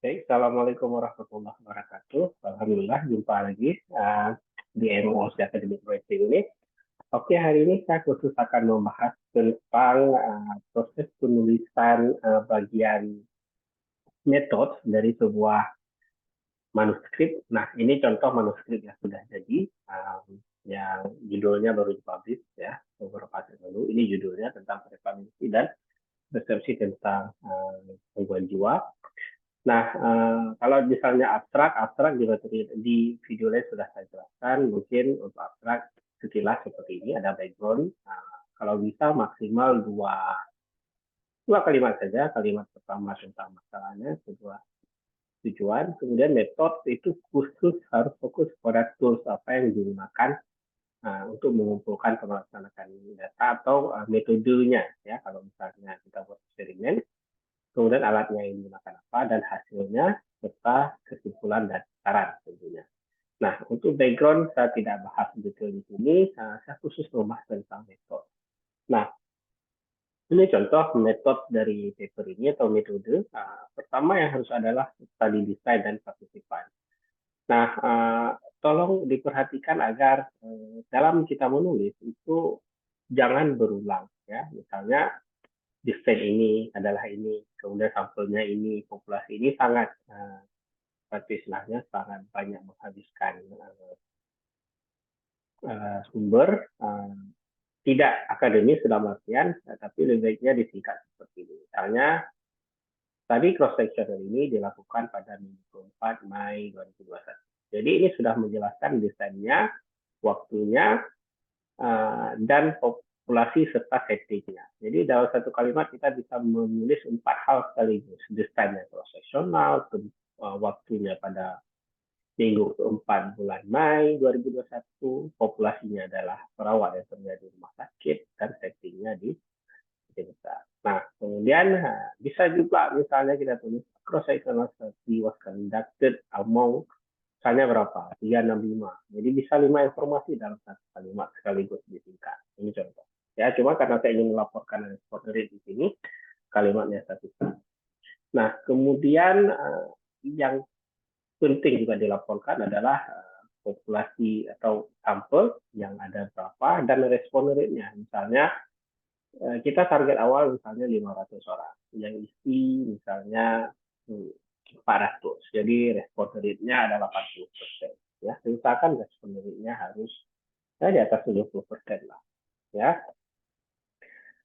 Baik, Assalamualaikum warahmatullahi wabarakatuh. Alhamdulillah, jumpa lagi di MOOC Academic Writing ini. Oke, hari ini saya khusus akan membahas tentang proses penulisan bagian metode dari sebuah manuskrip. Nah, ini contoh manuskrip yang sudah jadi, yang judulnya baru dipublish ya beberapa hari lalu. Ini judulnya tentang prevalensi dan persepsi tentang gangguan jiwa. Nah, kalau misalnya abstrak di di video lain sudah saya jelaskan. Mungkin untuk abstrak sekilas seperti ini, ada background. Kalau bisa maksimal dua kalimat saja. Kalimat pertama tentang masalahnya, kedua tujuan, kemudian metode itu khusus harus fokus pada tools apa yang digunakan untuk mengumpulkan melaksanakan data atau metodenya. Ya, kalau misalnya kita buat eksperimen, kemudian alatnya yang digunakan apa, dan hasilnya, serta kesimpulan dan saran tentunya. Nah, untuk background saya tidak bahas detail di sini, saya khusus membahas tentang metode. Nah, ini contoh metode dari paper ini atau metode. Pertama yang harus adalah study design dan partisipan. Nah, tolong diperhatikan agar dalam kita menulis itu jangan berulang. Ya, misalnya desain ini adalah ini, kemudian sampelnya ini, populasi ini sangat istilahnya sangat banyak menghabiskan sumber, tidak akademis dalam artian, tapi lebih baiknya disingkat seperti ini. Misalnya, tadi cross sectional ini dilakukan pada minggu ke-4 Mei 2021. Jadi ini sudah menjelaskan desainnya, waktunya, dan populasi serta settingnya. Jadi dalam satu kalimat kita bisa menulis 4 hal sekaligus. Desainnya cross sectional, waktunya pada minggu ke-4 bulan Mei 2021, populasinya adalah perawat yang terjadi di rumah sakit, dan settingnya di besar. Nah, kemudian bisa juga misalnya kita tulis cross-sectional study was conducted among misalnya berapa? 365. Jadi bisa 5 informasi dalam satu kalimat sekaligus disingkat. Ini contoh. Ya, cuma karena saya ingin melaporkan respon rate di sini, kalimatnya satu. Nah, kemudian yang penting juga dilaporkan adalah populasi atau sampel yang ada berapa dan respon rate-nya. Misalnya kita target awal misalnya 500 orang, yang isi misalnya 400. Jadi respon rate-nya ada 80%. Ya, usahakan respon rate-nya harus di atas 70% lah. Ya.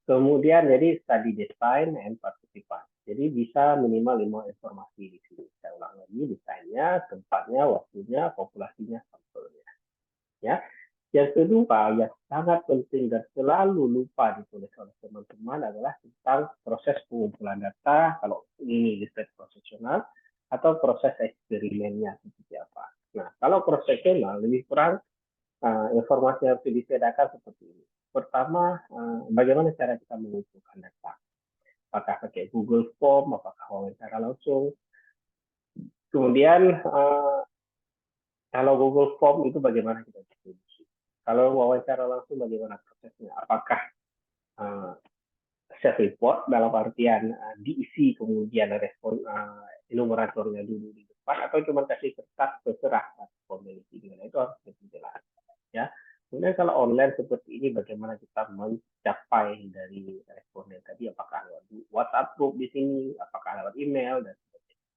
Kemudian jadi study design and participant. Jadi bisa minimal 5 informasi di sini. Saya ulang lagi, desainnya, tempatnya, waktunya, populasinya, sampelnya. Ya. Yang kedua, yang sangat penting dan selalu lupa ditulis oleh teman-teman adalah tentang proses pengumpulan data, kalau ini riset profesional, atau proses eksperimennya seperti apa. Nah, kalau profesional lebih kurang informasi yang harus disediakan seperti ini. Pertama, bagaimana cara kita mengumpulkan data? Apakah pakai Google Form, apakah wawancara langsung? Kemudian, kalau Google Form itu bagaimana kita distribusi? Kalau wawancara langsung bagaimana prosesnya? Apakah self report dalam artian diisi kemudian respon enumeratornya dulu di depan, atau cuma kasih kertas terserah formality dengan itu harus lebih jelas. Ya. Kemudian kalau online seperti ini, bagaimana kita mencapai dari responden tadi? Apakah lewat WhatsApp group di sini, apakah lewat email, dan sebagainya.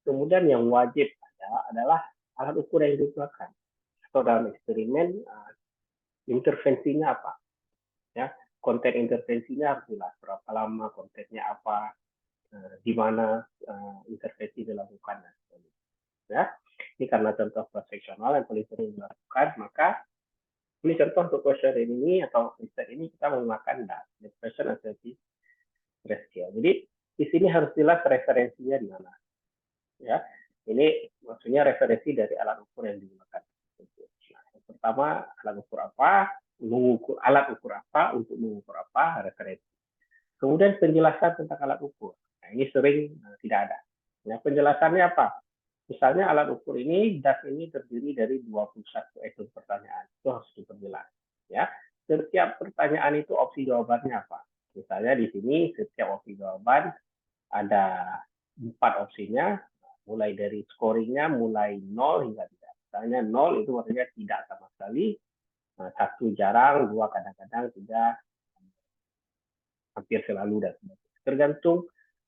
Kemudian yang wajib ada adalah alat ukur yang digunakan. Atau dalam eksperimen, intervensinya apa? Ya, konten intervensinya harus jelas. Berapa lama, kontennya apa, di mana intervensi dilakukan. Ya, ini karena contoh profesional yang paling sering dilakukan, maka ini contoh untuk question ini atau riset ini kita menggunakan depression anxiety ratio. Jadi di sini harus jelas referensinya di mana. Ya, ini maksudnya referensi dari alat ukur yang digunakan. Nah, yang pertama, alat ukur apa, alat ukur apa, untuk mengukur apa, referensi. Kemudian penjelasan tentang alat ukur. Nah, ini sering tidak ada. Nah, penjelasannya apa? Misalnya alat ukur ini, DAS ini terdiri dari 21 ekor pertanyaan. Itu harus diperjelas. Ya. Setiap pertanyaan itu opsi jawabannya apa? Misalnya di sini setiap opsi jawaban ada 4 opsinya. mulai dari scoringnya mulai 0 hingga tidak. Misalnya 0 itu artinya tidak sama sekali, 1 jarang, 2 kadang-kadang, 3 hampir selalu, dan sebagainya. Tergantung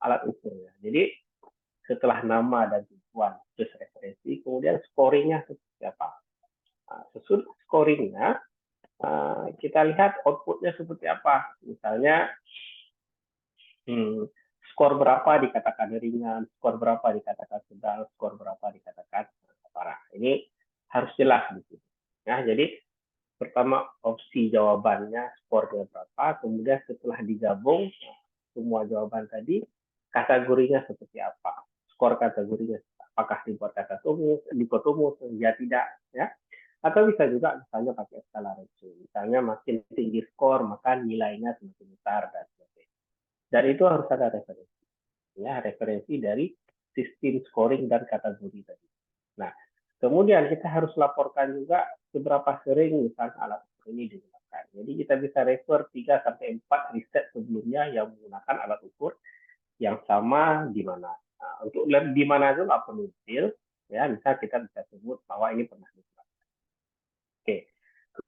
alat ukurnya. Jadi setelah nama dan tujuan terus referensi, kemudian scoringnya seperti apa. Sesudah scoringnya, kita lihat outputnya seperti apa. Misalnya, skor berapa dikatakan ringan, skor berapa dikatakan sedang, skor berapa dikatakan parah. Ini harus jelas di sini. Ya, jadi pertama opsi jawabannya skornya berapa, kemudian setelah digabung semua jawaban tadi, kategorinya seperti apa, skor kategorinya apakah dibuat dikotomus, ya tidak, ya, atau bisa juga misalnya pakai skala ratio, misalnya makin tinggi skor maka nilainya semakin besar dan sebagainya. Dan itu harus ada referensi, ya, referensi dari sistem scoring dan kategori tadi. Nah, kemudian kita harus laporkan juga seberapa sering misalnya alat ukur ini digunakan. Jadi kita bisa refer 3-4 riset sebelumnya yang menggunakan alat ukur yang sama di mana. Nah, untuk di mana itu nggak perlu detail, ya, misal kita bisa sebut bahwa ini pernah digunakan. Oke.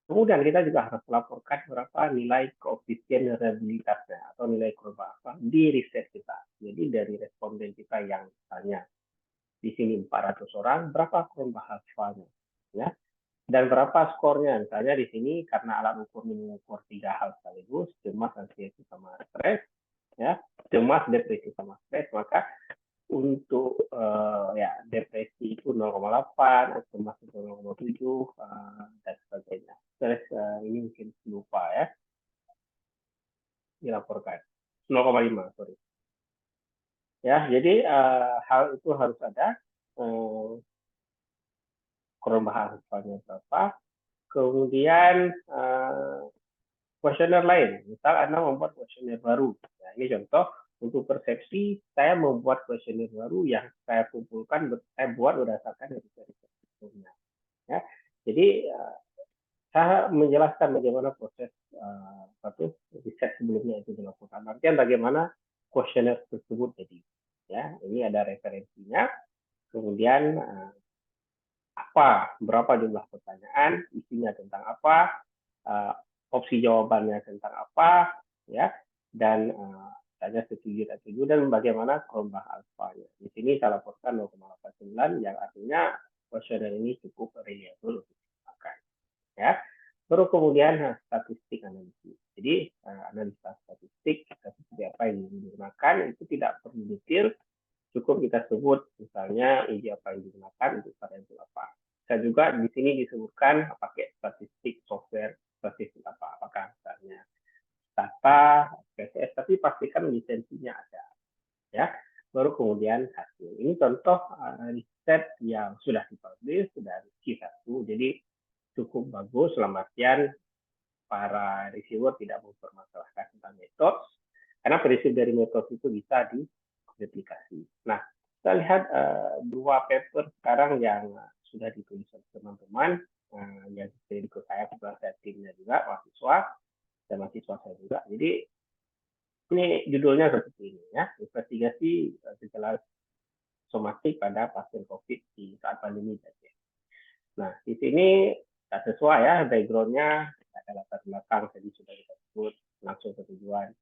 Kemudian kita juga harus melaporkan berapa nilai koefisien reliabilitasnya atau nilai kurva alfa di riset kita. Jadi dari responden kita yang tanya di sini 400 orang, berapa kurva alfanya, ya, dan berapa skornya. Misalnya di sini karena alat ukur mengukur 3 hal sekaligus, cemas, anxiety, sama stres, ya, cemas, depresi, sama stres, maka untuk ya depresi itu 0,8, cemas itu 0,7, dan sebagainya. Stres ini mungkin lupa, ya, dilaporkan 0,5, sorry. Ya, jadi hal itu harus ada. Kurva alfanya berapa, kemudian kuesioner lain. Misal Anda membuat kuesioner baru. Nah, ini contoh untuk persepsi, saya membuat kuesioner baru yang saya kumpulkan, saya buat berdasarkan riset sebelumnya. Ya, jadi saya menjelaskan bagaimana proses riset sebelumnya itu dilakukan. Artinya bagaimana kuesioner tersebut jadi. Ya, ini ada referensinya. Kemudian apa, berapa jumlah pertanyaan, isinya tentang apa, opsi jawabannya tentang apa, ya, dan tanya setuju dan setuju, dan bagaimana kurva alfanya. Di sini saya laporkan 0,89, yang artinya kuesioner ini cukup reliable untuk digunakan, ya. Baru kemudian statistik analisis. Jadi analisa statistik seperti apa yang digunakan itu tidak perlu detail, cukup kita sebut misalnya uji apa yang digunakan untuk variabel apa. Bisa juga di sini disebutkan pakai statistik software statistik apa, apakah misalnya data, PCS, tapi pastikan lisensinya ada, ya. Baru kemudian hasil. Ini contoh riset yang sudah dipublish, sudah Q1, jadi cukup bagus, dalam artian para reviewer tidak mempermasalahkan tentang metode, karena prinsip dari metode itu bisa direplikasi. Nah, kita lihat dua paper sekarang yang sudah ditulis oleh teman-teman yang ikut saya, kebetulan saya timnya juga, mahasiswa dan mahasiswa saya juga. Jadi ini judulnya seperti ini, ya, investigasi gejala somatik pada pasien COVID di saat pandemi. Nah, di sini sesuai, ya, background-nya ada latar belakang tadi sudah kita sebut, langsung ke tujuan.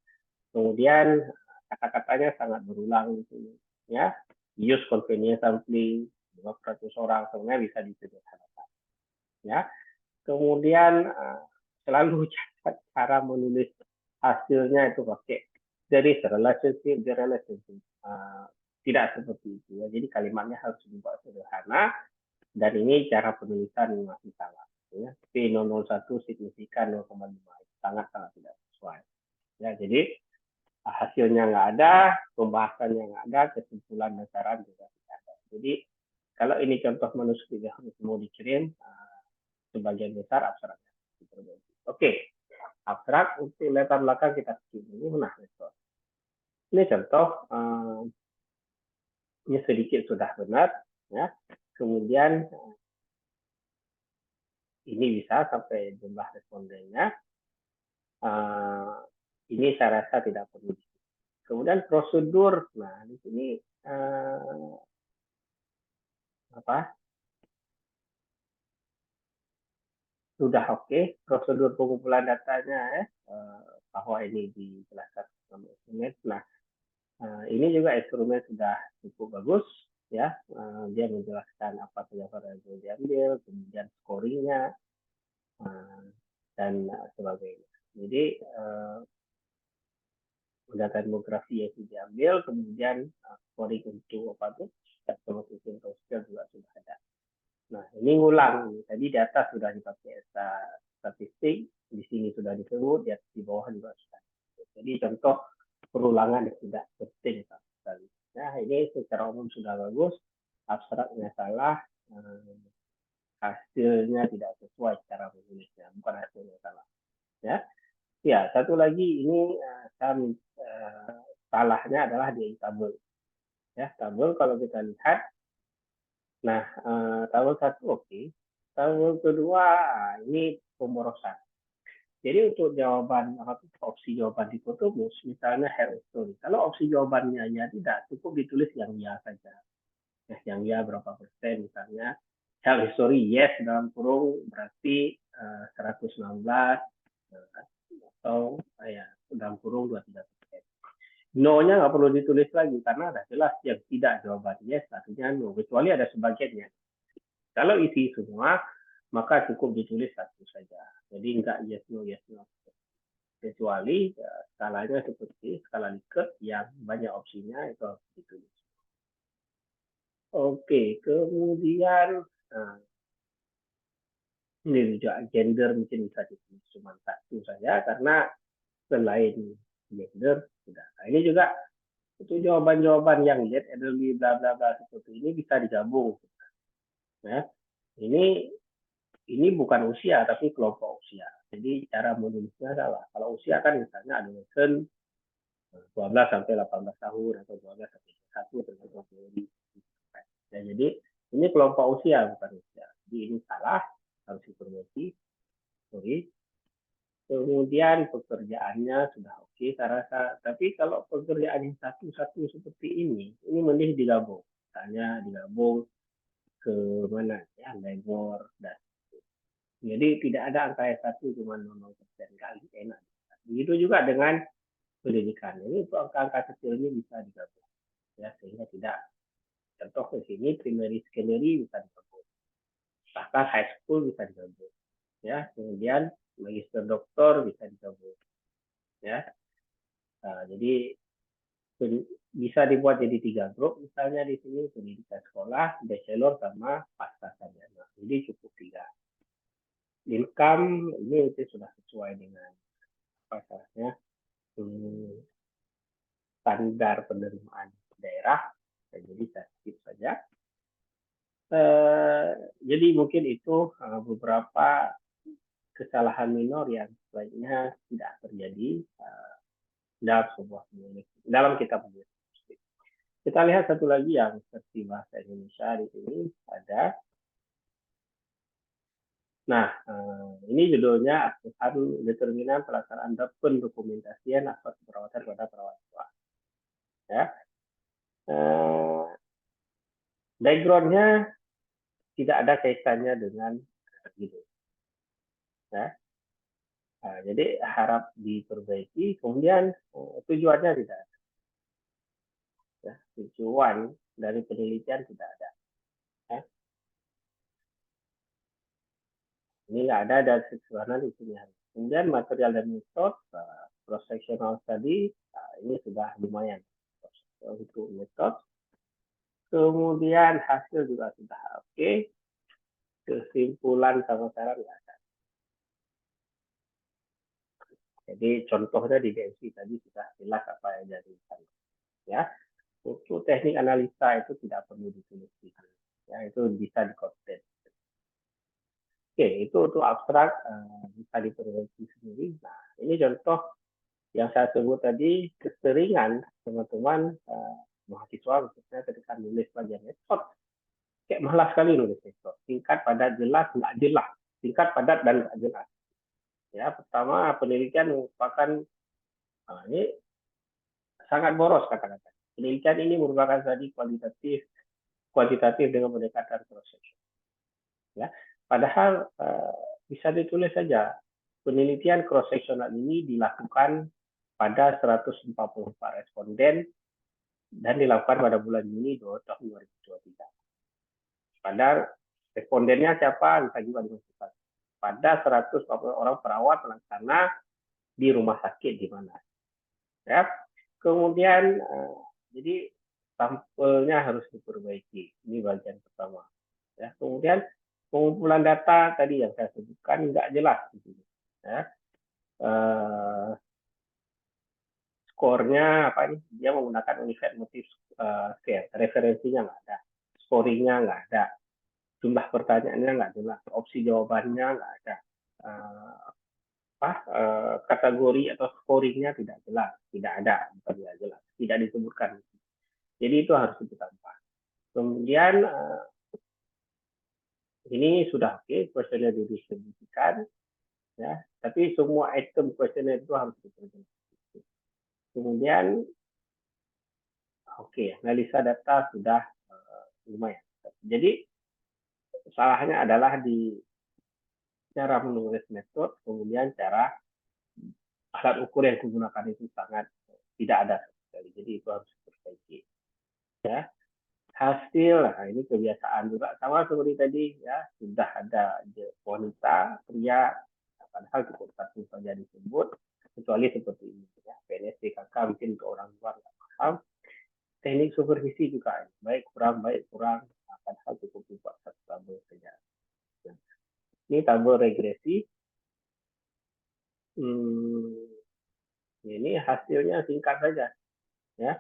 Kemudian kata-katanya sangat berulang itu, ya, use convenience sampling 200 orang, sebenarnya bisa disederhanakan, ya. Kemudian selalu cara menulis hasilnya itu pakai dari relationship, tidak seperti itu, ya. Jadi kalimatnya harus dibuat sederhana, dan ini cara penulisan masih salah, ya. P001 signifikan 0,5, sangat-sangat tidak sesuai, ya. Jadi hasilnya nggak ada, pembahasannya nggak ada, kesimpulan dasaran juga tidak ada. Jadi kalau ini contoh manuskrip yang mau dikirim, sebagian besar abstraknya diperbaiki. Oke, abstrak untuk latar belakang kita skip dulu. Nah, ini contoh, ini sedikit sudah benar, ya. Kemudian ini bisa sampai jumlah respondennya. Ini saya rasa tidak perlu. Kemudian prosedur, nah di sini apa? Sudah oke prosedur pengumpulan datanya ya, bahwa ini dijelaskan dalam instrumen. Nah, ini juga instrumen sudah cukup bagus ya. Dia menjelaskan apa saja variabel yang diambil, kemudian scoringnya dan sebagainya. Jadi data demografi yang diambil, kemudian scoring untuk apa tuh, customer social juga sudah ada. Nah, ini ngulang. Tadi data sudah dipakai statistik, di sini sudah disebut, di bawah juga sudah. Jadi contoh perulangan yang tidak penting sekali. Nah, ini secara umum sudah bagus, abstraknya salah, hasilnya tidak sesuai cara menulisnya, bukan hasilnya salah. Ya, ya satu lagi ini salahnya adalah di tabel. Ya, tabel kalau kita lihat. Nah, tabel satu oke. Tabel kedua ini pemborosan. Jadi untuk jawaban opsi jawaban hipotemus, misalnya health history. Kalau opsi jawabannya ya tidak, cukup ditulis yang ya saja. Ya, yang ya berapa persen misalnya. Health history yes dalam kurung berarti 116 atau ya dalam kurung 23%. No-nya nggak perlu ditulis lagi karena ada jelas yang tidak jawaban yes artinya no, kecuali ada sebagiannya. Kalau isi semua, maka cukup ditulis satu saja. Jadi enggak yes no. Kecuali skalanya seperti skala Likert yang banyak opsinya itu harus ditulis. Oke, kemudian ini juga gender mungkin bisa ditulis cuma satu saja karena selain gender sudah. Nah, ini juga itu jawaban-jawaban yang lihat elderly bla bla bla seperti ini bisa digabung. Ya, ini bukan usia tapi kelompok usia. Jadi cara menulisnya salah. Kalau usia kan misalnya adolescent 12 sampai 18 tahun atau 12 sampai 1 tergantung teori. Ya, jadi ini kelompok usia bukan usia. Jadi ini salah, harus diperbaiki. Sorry. Kemudian pekerjaannya sudah oke, saya rasa. Tapi kalau pekerjaan yang satu-satu seperti ini mending digabung. Misalnya digabung ke mana ya, labor dan jadi tidak ada angka yang satu cuma 0% kali enak. Begitu juga dengan pendidikan. Ini untuk angka-angka kecil ini bisa digabung ya sehingga tidak contoh di sini primary secondary bisa digabung. Bahkan high school bisa digabung. Ya, kemudian magister doktor bisa digabung. Ya. Nah, jadi bisa dibuat jadi 3 grup misalnya di sini pendidikan sekolah, bachelor sama pasca sarjana. Jadi cukup 3. Income ini itu sudah sesuai dengan pasarnya standar penerimaan daerah. Jadi saya skip saja. Jadi mungkin itu beberapa kesalahan minor yang sebaiknya tidak terjadi dalam sebuah dalam kitab penulis. Kita lihat satu lagi yang versi bahasa Indonesia di sini ada. Nah, ini judulnya asuhan determinan pelaksanaan pendokumentasian aspek perawatan pada perawat tua. Ya, backgroundnya tidak ada kaitannya dengan gitu. Ya. Nah, jadi harap diperbaiki. Kemudian tujuannya tidak ada. Ya, tujuan dari penelitian tidak ada. Ya. Ini nggak ada dari siswa di sini. Kemudian material dan metode, cross-sectional study, ini sudah lumayan untuk metode. Kemudian hasil juga sudah oke. Kesimpulan sama saran nggak ada. Jadi contohnya di DMC tadi sudah jelas apa yang jadi. Ya, untuk teknik analisa itu tidak perlu ditulis di sini. Ya, itu bisa di-content. Oke, itu untuk abstrak bisa diperbaiki sendiri. Nah, ini contoh yang saya sebut tadi keseringan teman-teman mahasiswa khususnya ketika nulis bagian metode. Kayak malas sekali nulis metode. Singkat, padat, jelas, nggak jelas. Singkat, padat, dan nggak jelas. Ya, pertama penelitian merupakan ini sangat boros kata-kata. Penelitian ini merupakan tadi kualitatif kuantitatif dengan pendekatan cross-section. Ya, padahal bisa ditulis saja penelitian cross-sectional ini dilakukan pada 144 responden dan dilakukan pada bulan Juni tahun 2023. Padahal respondennya siapa bisa juga dimasukkan. Pada 140 orang perawat pelaksana di rumah sakit di mana. Ya. Kemudian jadi sampelnya harus diperbaiki. Ini bagian pertama. Ya. Kemudian pengumpulan data tadi yang saya sebutkan nggak jelas di sini. Ya. Skornya apa ini? Dia menggunakan Unified Motive Scale. Referensinya nggak ada, scoringnya nggak ada, jumlah pertanyaannya nggak jelas, opsi jawabannya nggak ada, kategori atau scoringnya tidak jelas, tidak ada, bukan tidak jelas, tidak disebutkan. Jadi itu harus ditambah. Kemudian ini sudah oke, kuesioner didistribusikan, ya, tapi semua item kuesioner itu harus diperjelas. Kemudian oke, analisa data sudah lumayan. Jadi salahnya adalah di cara menulis metode, kemudian cara alat ukur yang digunakan itu sangat tidak ada sekali. Jadi itu harus diperbaiki. Ya, hasil, nah ini kebiasaan juga sama seperti tadi ya, sudah ada wanita, pria, padahal cukup satu saja disebut, kecuali seperti ini ya, PNS PKK mungkin untuk orang luar nggak paham. Teknik supervisi juga baik kurang, padahal cukup buat satu tabel saja. Ini tabel regresi. Ini hasilnya singkat saja, ya.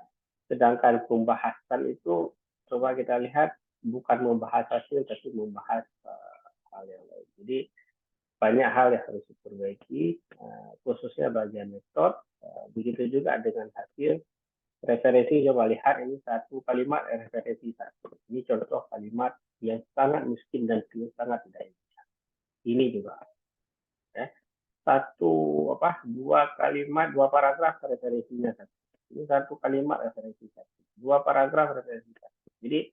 Sedangkan pembahasan itu coba kita lihat bukan membahas hasil tapi membahas hal yang lain. Jadi banyak hal yang harus diperbaiki, khususnya bagian metode. Begitu juga dengan hasil referensi. Coba lihat ini satu kalimat referensi satu. Ini contoh kalimat yang sangat miskin dan sangat tidak indah. Ini juga. Ya. Dua kalimat, dua paragraf referensinya satu. Ini satu kalimat referensi satu. Dua paragraf referensi satu. Jadi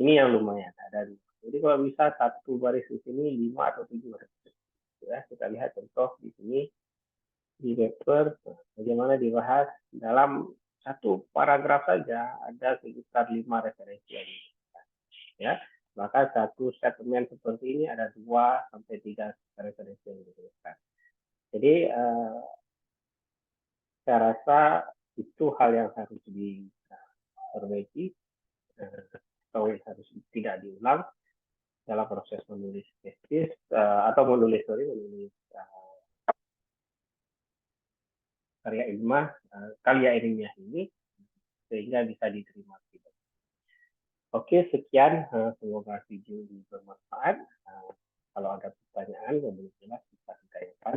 ini yang lumayan ada. Jadi kalau bisa satu baris di sini 5 atau 7 baris. Ya, kita lihat contoh di sini di paper bagaimana dibahas dalam satu paragraf saja ada sekitar 5 referensi. Ya, maka satu statement seperti ini ada 2 sampai 3 referensi yang dituliskan. Jadi saya rasa itu hal yang harus diperbaiki atau harus tidak diulang dalam proses menulis tesis atau menulis karya ilmiah ini sehingga bisa diterima. Oke, sekian. Semoga video ini bermanfaat. Kalau ada pertanyaan yang belum jelas bisa ditanyakan.